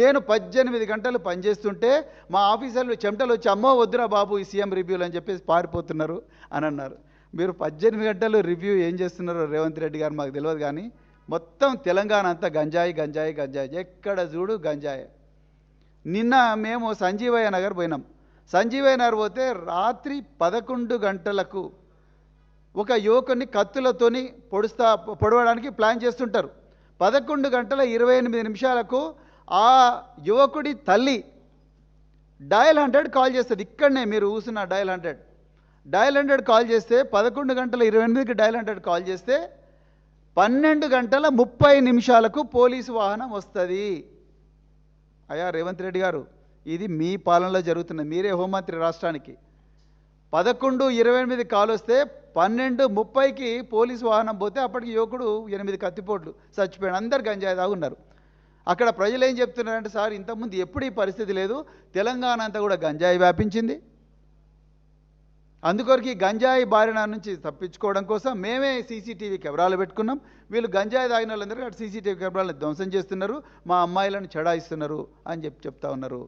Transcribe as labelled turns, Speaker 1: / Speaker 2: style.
Speaker 1: నేను 18 గంటలు పనిచేస్తుంటే మా ఆఫీసర్లు చెమటలు వచ్చి అమ్మో వద్దురా బాబు ఈ సీఎం రివ్యూలు అని చెప్పేసి పారిపోతున్నారు అని అన్నారు. మీరు 18 గంటలు రివ్యూ ఏం చేస్తున్నారో రేవంత్ రెడ్డి గారు మాకు తెలియదు, కానీ మొత్తం తెలంగాణ అంతా గంజాయి గంజాయి గంజాయి, ఎక్కడ చూడు గంజాయి. నిన్న మేము సంజీవయ్య నగర్ పోయినాం. సంజీవయ్య నగర్ పోతే రాత్రి 11 గంటలకు ఒక యువకుని కత్తులతోని పొడవడానికి ప్లాన్ చేస్తుంటారు. 11:28 ఆ యువకుడి తల్లి డయల్ 100 కాల్ చేస్తుంది. ఇక్కడనే మీరు కూర్చున్న డయల్ 100 కాల్ చేస్తే 11:28కి డయల్ 100 కాల్ చేస్తే 12:30 పోలీసు వాహనం వస్తుంది. అయ్యా రేవంత్ రెడ్డి గారు, ఇది మీ పాలనలో జరుగుతున్నది, మీరే హోంమంత్రి రాష్ట్రానికి. 11:28 కాల్ వస్తే 12:30కి పోలీసు వాహనం పోతే అప్పటికి యువకుడు 8 కత్తిపోట్లు చచ్చిపోయాడు. అందరు గంజాయి దాగున్నారు. అక్కడ ప్రజలు ఏం చెప్తున్నారంటే, సార్ ఇంతకుముందు ఎప్పుడు ఈ పరిస్థితి లేదు, తెలంగాణ అంతా కూడా గంజాయి వ్యాపించింది, అందుకొరకు ఈ గంజాయి బారిన నుంచి తప్పించుకోవడం కోసం మేమే సీసీటీవీ కెమెరాలు పెట్టుకున్నాం. వీళ్ళు గంజాయి తాగిన వాళ్ళందరూ అటు సీసీటీవీ కెమెరాలను ధ్వంసం చేస్తున్నారు, మా అమ్మాయిలను చెడాయిస్తున్నారు అని చెప్తా ఉన్నారు.